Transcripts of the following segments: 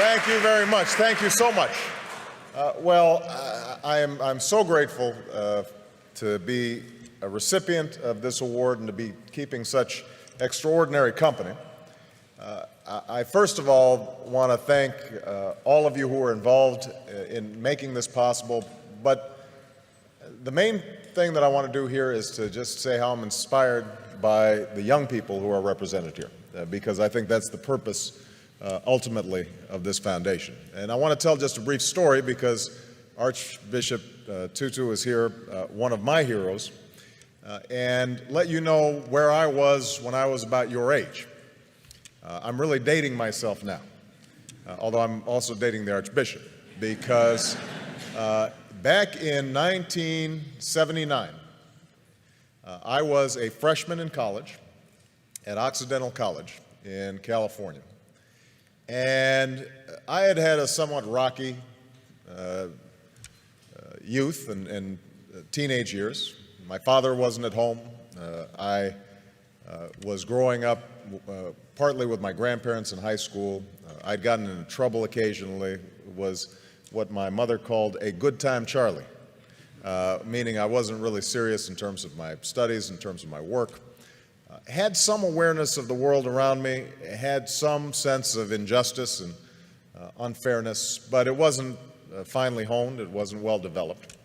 Thank you very much. Thank you so much. I'm so grateful to be a recipient of this award and to be keeping such extraordinary company. I first of all want to thank all of you who are involved in making this possible, but the main thing that I want to do here is to just say how I'm inspired by the young people who are represented here, because I think that's the purpose ultimately of this foundation. And I want to tell just a brief story because Archbishop Tutu is here, one of my heroes, and let you know where I was when I was about your age. I'm really dating myself now, although I'm also dating the Archbishop, because back in 1979, I was a freshman in college at Occidental College in California. And I had had a somewhat rocky youth and teenage years. My father wasn't at home. I was growing up partly with my grandparents in high school. I'd gotten into trouble occasionally, was what my mother called a good time Charlie, meaning I wasn't really serious in terms of my studies, in terms of my work. Had some awareness of the world around me, had some sense of injustice and unfairness, but it wasn't finely honed, it wasn't well developed.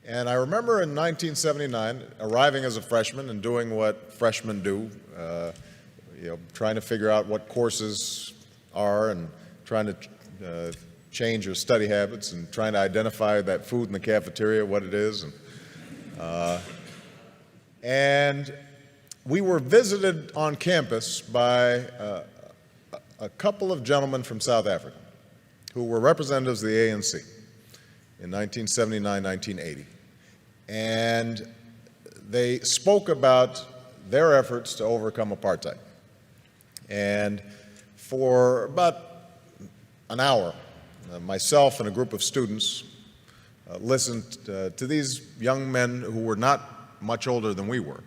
And I remember in 1979 arriving as a freshman and doing what freshmen do, trying to figure out what courses are and trying to change your study habits and trying to identify that food in the cafeteria, what it is. And we were visited on campus by a couple of gentlemen from South Africa who were representatives of the ANC in 1979, 1980. And they spoke about their efforts to overcome apartheid. And for about an hour, myself and a group of students listened to these young men who were not much older than we were,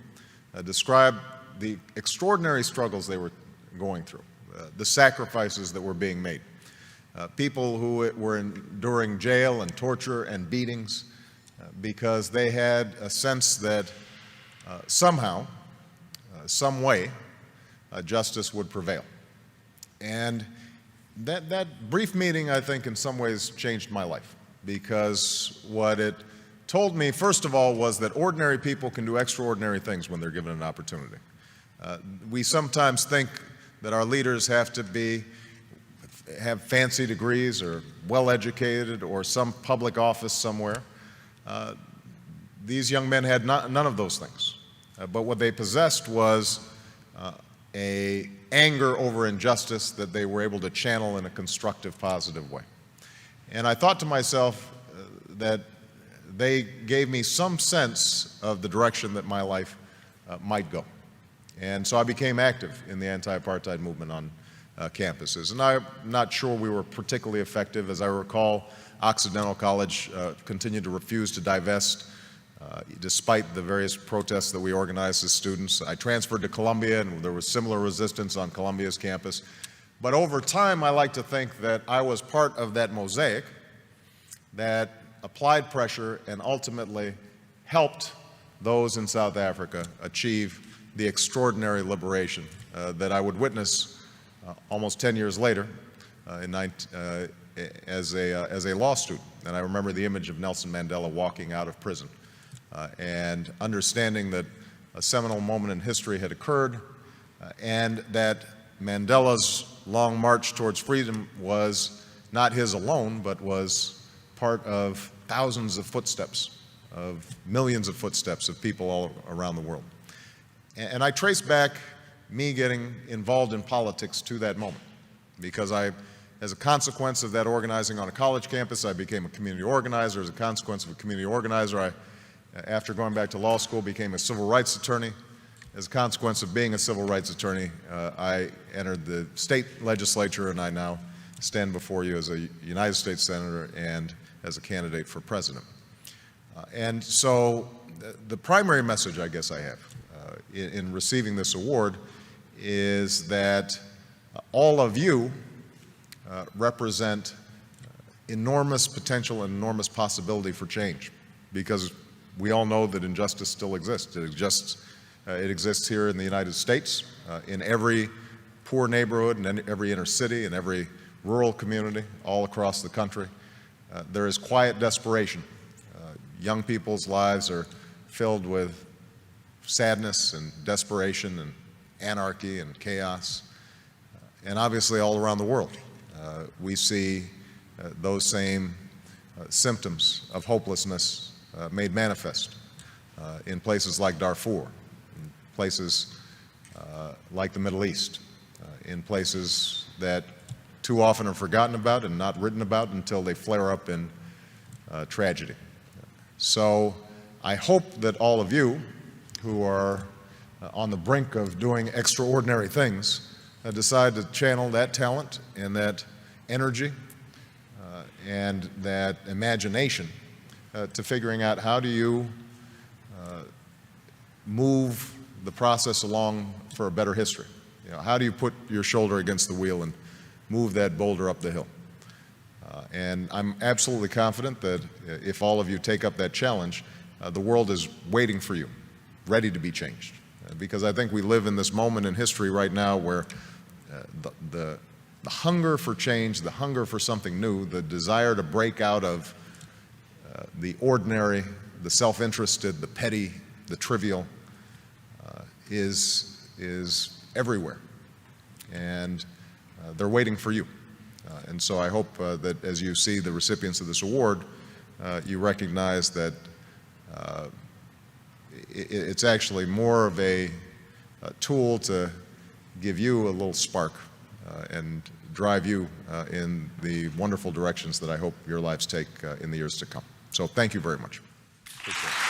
describe the extraordinary struggles they were going through, the sacrifices that were being made, people who were enduring jail and torture and beatings because they had a sense that somehow, some way, justice would prevail. And that brief meeting, I think, in some ways changed my life, because what it told me, first of all, was that ordinary people can do extraordinary things when they're given an opportunity. We sometimes think that our leaders have to have fancy degrees or well-educated or some public office somewhere. These young men had none of those things. But what they possessed was an anger over injustice that they were able to channel in a constructive, positive way. And I thought to myself that they gave me some sense of the direction that my life might go. And so I became active in the anti-apartheid movement on campuses. And I'm not sure we were particularly effective. As I recall, Occidental College continued to refuse to divest despite the various protests that we organized as students. I transferred to Columbia, and there was similar resistance on Columbia's campus. But over time, I like to think that I was part of that mosaic that applied pressure and ultimately helped those in South Africa achieve the extraordinary liberation that I would witness almost 10 years later as a law student. And I remember the image of Nelson Mandela walking out of prison and understanding that a seminal moment in history had occurred and that Mandela's long march towards freedom was not his alone, but was part of thousands of footsteps, of millions of footsteps of people all around the world. And I trace back me getting involved in politics to that moment, because as a consequence of that organizing on a college campus, I became a community organizer. As a consequence of a community organizer, after going back to law school, became a civil rights attorney. As a consequence of being a civil rights attorney, I entered the state legislature, and I now stand before you as a United States Senator and as a candidate for president. And so the primary message I guess I have in receiving this award is that all of you represent enormous potential and enormous possibility for change, because we all know that injustice still exists. It exists here in the United States, in every poor neighborhood, and every inner city, and every rural community, all across the country. There is quiet desperation. Young people's lives are filled with sadness and desperation and anarchy and chaos. And obviously all around the world, we see those same symptoms of hopelessness made manifest in places like Darfur, in places like the Middle East, in places that too often are forgotten about and not written about until they flare up in tragedy. So I hope that all of you who are on the brink of doing extraordinary things decide to channel that talent and that energy and that imagination to figuring out how do you move the process along for a better history. You know, how do you put your shoulder against the wheel and move that boulder up the hill? And I'm absolutely confident that if all of you take up that challenge, the world is waiting for you, ready to be changed. Because I think we live in this moment in history right now where the hunger for change, the hunger for something new, the desire to break out of the ordinary, the self-interested, the petty, the trivial, is everywhere. And they're waiting for you. And so I hope that as you see the recipients of this award, you recognize that it's actually more of a tool to give you a little spark and drive you in the wonderful directions that I hope your lives take in the years to come. So thank you very much. Appreciate it.